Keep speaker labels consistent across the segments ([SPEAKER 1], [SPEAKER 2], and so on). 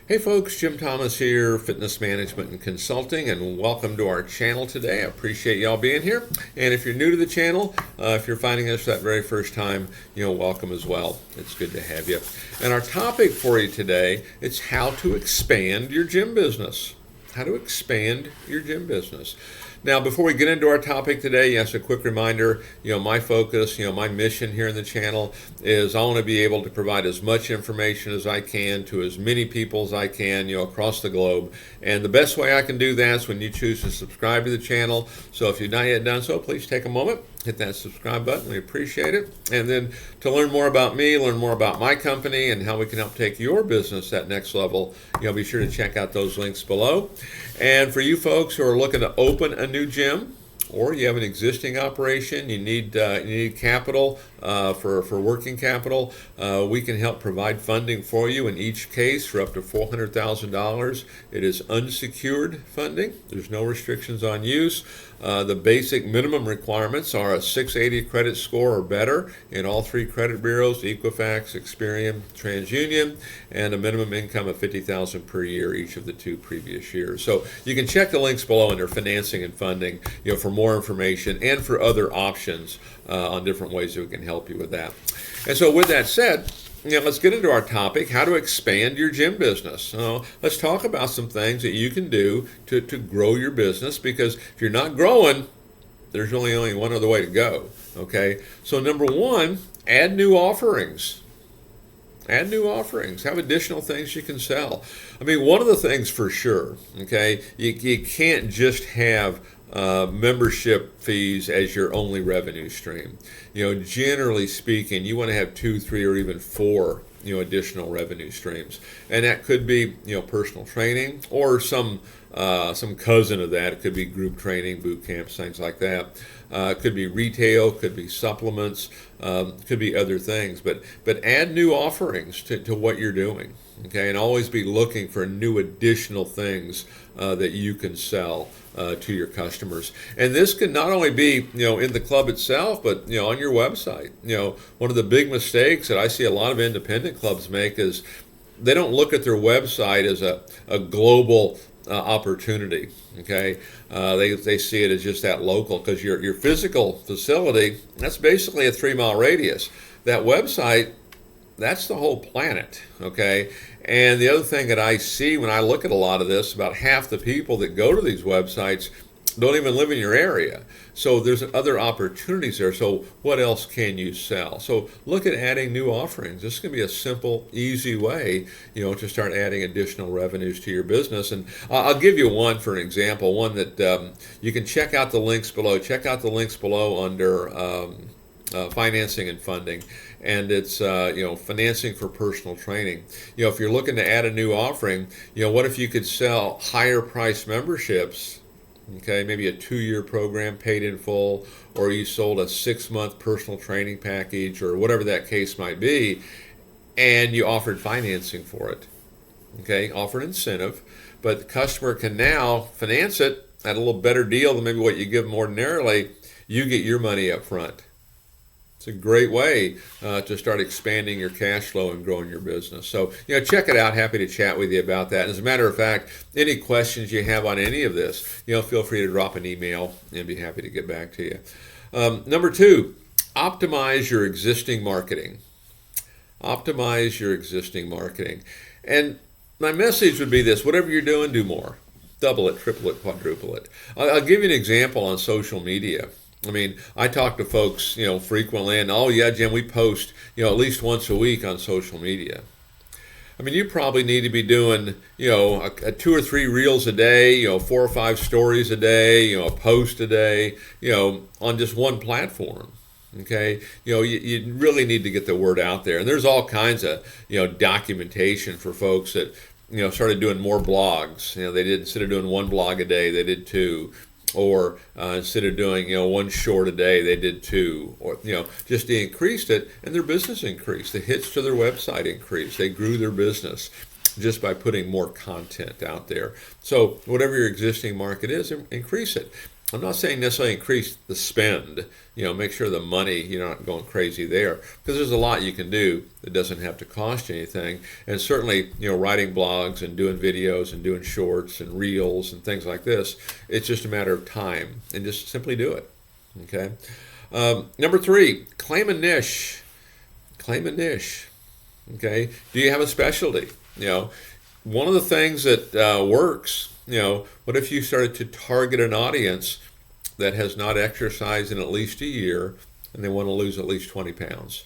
[SPEAKER 1] Hey folks, Jim Thomas here, Fitness Management and Consulting, and welcome to our channel today. I appreciate y'all being here. And if you're new to the channel, if you're finding us that very first time, welcome as well. It's good to have you. And our topic for you today, it's how to expand your gym business. How to expand your gym business. Now, before we get into our topic today, yes, a quick reminder, my focus, my mission here in the channel is I want to be able to provide as much information as I can to as many people as I can, across the globe. And the best way I can do that is when you choose to subscribe to the channel. So if you've not yet done so, please take a moment, hit that subscribe button. We appreciate it. And then to learn more about me, learn more about my company and how we can help take your business that next level, be sure to check out those links below. And for you folks who are looking to open a new gym, or you have an existing operation, you need capital for working capital, we can help provide funding for you in each case for up to $400,000. It is unsecured funding. There's no restrictions on use. The basic minimum requirements are a 680 credit score or better in all three credit bureaus, Equifax, Experian, TransUnion, and a minimum income of $50,000 per year each of the two previous years. So you can check the links below under financing and funding, for more information and for other options on different ways that we can help you with that. And so with that said, let's get into our topic, how to expand your gym business. Let's talk about some things that you can do to grow your business, because if you're not growing, there's really only one other way to go, okay? So number one, add new offerings. Add new offerings. Have additional things you can sell. I mean, one of the things for sure, okay, you can't just have membership fees as your only revenue stream. Generally speaking, you want to have 2, 3, or even 4, additional revenue streams, and that could be, personal training or some cousin of that. It could be group training, boot camps, things like that. It could be retail, could be supplements, could be other things. But add new offerings to what you're doing, okay? And always be looking for new additional things that you can sell to your customers. And this can not only be, in the club itself, but, on your website. One of the big mistakes that I see a lot of independent clubs make is they don't look at their website as a global opportunity. Okay, they see it as just that local, because your physical facility, that's basically a 3-mile radius. That website, that's the whole planet. Okay, and the other thing that I see when I look at a lot of this, about half the people that go to these websites don't even live in your area. So there's other opportunities there. So what else can you sell? So look at adding new offerings. This can be a simple, easy way, to start adding additional revenues to your business. And I'll give you one for an example, one that you can check out the links below. Check out the links below under financing and funding. And it's financing for personal training. If you're looking to add a new offering, what if you could sell higher price memberships? Okay, maybe a 2-year program paid in full, or you sold a 6-month personal training package, or whatever that case might be, and you offered financing for it. Okay, offer an incentive, but the customer can now finance it at a little better deal than maybe what you give them ordinarily. You get your money up front. It's a great way to start expanding your cash flow and growing your business. So, check it out. Happy to chat with you about that. And as a matter of fact, any questions you have on any of this, feel free to drop an email and be happy to get back to you. Number 2, optimize your existing marketing. Optimize your existing marketing. And my message would be this: whatever you're doing, do more. Double it, triple it, quadruple it. I'll give you an example on social media. I mean, I talk to folks, frequently, and oh yeah, Jim, we post, at least once a week on social media. I mean, you probably need to be doing, a 2 or 3 reels a day, 4 or 5 stories a day, a post a day, on just one platform. Okay, you really need to get the word out there, and there's all kinds of, documentation for folks that, started doing more blogs. They did, instead of doing 1 blog a day, they did 2. Or instead of doing 1 short a day, they did 2, or just they increased it, and their business increased. The hits to their website increased. They grew their business just by putting more content out there. So whatever your existing market is, increase it. I'm not saying necessarily increase the spend. Make sure the money, you're not going crazy there, because there's a lot you can do that doesn't have to cost you anything. And certainly, writing blogs and doing videos and doing shorts and reels and things like this, it's just a matter of time, and just simply do it. Okay. Number 3, claim a niche. Claim a niche. Okay. Do you have a specialty? One of the things that works, what if you started to target an audience that has not exercised in at least a year and they want to lose at least 20 pounds?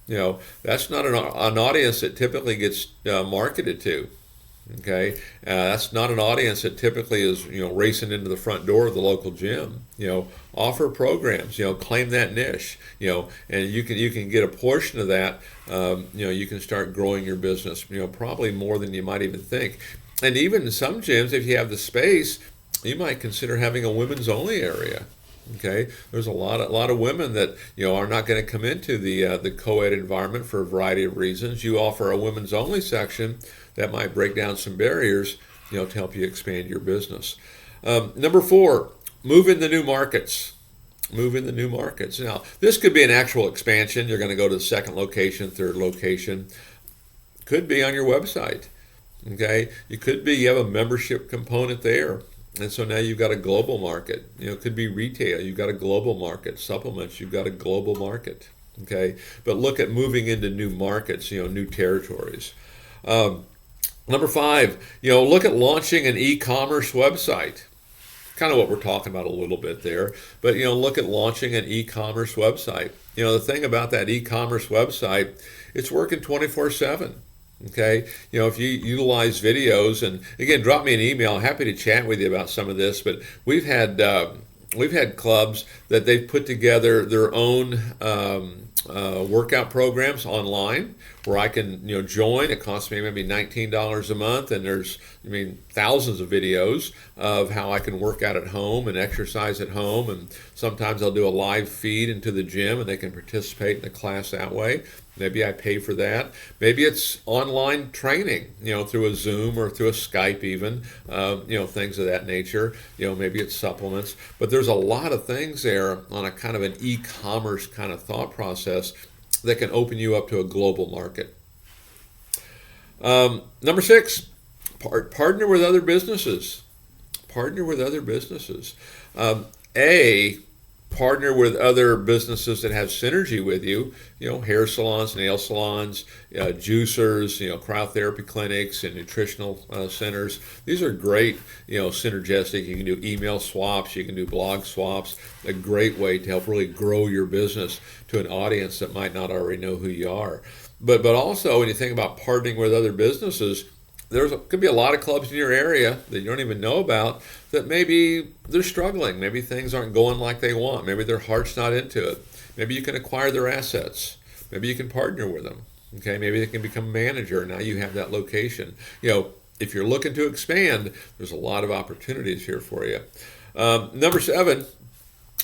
[SPEAKER 1] That's not an audience that typically gets marketed to. Okay, that's not an audience that typically is racing into the front door of the local gym. Offer programs. Claim that niche. And you can get a portion of that. You can start growing your business. Probably more than you might even think. And even in some gyms, if you have the space, you might consider having a women's only area. Okay, there's a lot of women that are not going to come into the co-ed environment for a variety of reasons. You offer a women's only section that might break down some barriers, to help you expand your business. Number 4, move into new markets. Move into new markets. Now, this could be an actual expansion. You're going to go to the second location, third location. Could be on your website. Okay, you have a membership component there. And so now you've got a global market. It could be retail. You've got a global market. Supplements, you've got a global market. Okay, but look at moving into new markets, new territories. Number 5, look at launching an e-commerce website. Kind of what we're talking about a little bit there. But, look at launching an e-commerce website. The thing about that e-commerce website, it's working 24/7. Okay, if you utilize videos, and again, drop me an email. I'm happy to chat with you about some of this. But we've had clubs that they've put together their own workout programs online where I can join. It costs me maybe $19 a month, and there's thousands of videos of how I can work out at home and exercise at home. And sometimes I'll do a live feed into the gym, and they can participate in the class that way. Maybe I pay for that. Maybe it's online training, through a Zoom or through a Skype even, things of that nature. Maybe it's supplements. But there's a lot of things there on a kind of an e-commerce kind of thought process that can open you up to a global market. Number 6, partner with other businesses. Partner with other businesses. Partner with other businesses that have synergy with you, hair salons, nail salons, juicers, cryotherapy clinics and nutritional centers. These are great, synergistic. You can do email swaps, you can do blog swaps. A great way to help really grow your business to an audience that might not already know who you are. But also, when you think about partnering with other businesses, could be a lot of clubs in your area that you don't even know about that maybe they're struggling. Maybe things aren't going like they want. Maybe their heart's not into it. Maybe you can acquire their assets. Maybe you can partner with them. Okay, maybe they can become a manager. Now you have that location. If you're looking to expand, there's a lot of opportunities here for you. Number 7,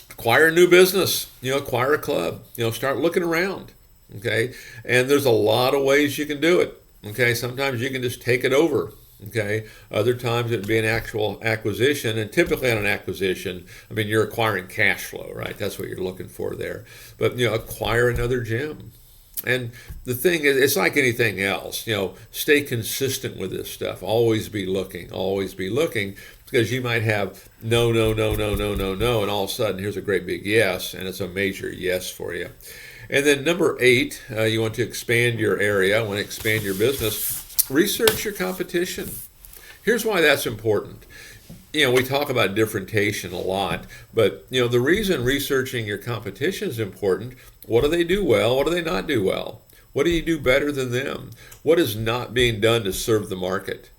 [SPEAKER 1] acquire a new business. Acquire a club. Start looking around. Okay, and there's a lot of ways you can do it. Okay, sometimes you can just take it over. Okay, other times it'd be an actual acquisition, and typically on an acquisition, you're acquiring cash flow, right? That's what you're looking for there. But acquire another gym. And the thing is, it's like anything else. Stay consistent with this stuff. Always be looking. Always be looking, because you might have no, and all of a sudden here's a great big yes, and it's a major yes for you. And then number 8, you want to expand your area, want to expand your business. Research your competition. Here's why that's important. We talk about differentiation a lot, but the reason researching your competition is important, what do they do well? What do they not do well? What do you do better than them? What is not being done to serve the market?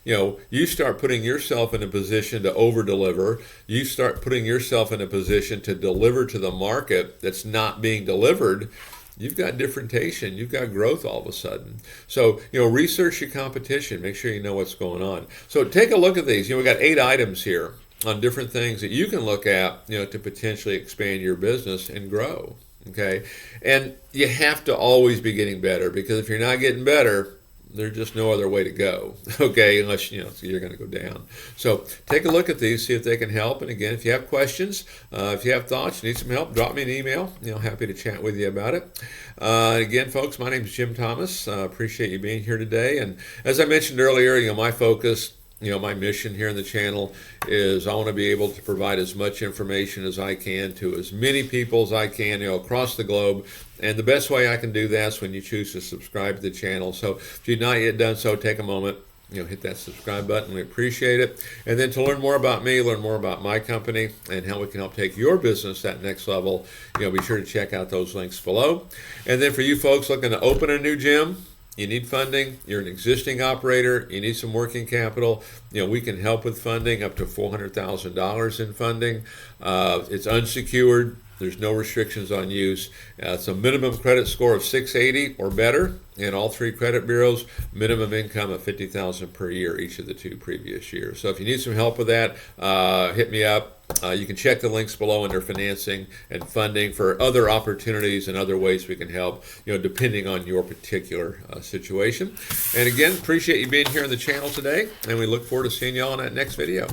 [SPEAKER 1] You start putting yourself in a position to over-deliver. You start putting yourself in a position to deliver to the market that's not being delivered. You've got differentiation. You've got growth all of a sudden. So, research your competition. Make sure you know what's going on. So take a look at these. We've got 8 items here on different things that you can look at, to potentially expand your business and grow. Okay? And you have to always be getting better, because if you're not getting better, there's just no other way to go, okay, unless you're going to go down. So take a look at these, see if they can help. And again, if you have questions, if you have thoughts, you need some help, drop me an email. Happy to chat with you about it. Again, folks, my name is Jim Thomas. Appreciate you being here today. And as I mentioned earlier, my focus, my mission here in the channel is I want to be able to provide as much information as I can to as many people as I can, across the globe. And the best way I can do that is when you choose to subscribe to the channel. So if you've not yet done so, take a moment, hit that subscribe button. We appreciate it. And then to learn more about me, learn more about my company, and how we can help take your business to that next level, be sure to check out those links below. And then for you folks looking to open a new gym, you need funding, you're an existing operator, you need some working capital, we can help with funding up to $400,000 in funding. It's unsecured. There's no restrictions on use. It's a minimum credit score of 680 or better in all 3 credit bureaus, minimum income of $50,000 per year each of the 2 previous years. So if you need some help with that, hit me up. You can check the links below under financing and funding for other opportunities and other ways we can help, depending on your particular situation. And again, appreciate you being here on the channel today, and we look forward to seeing you all in that next video.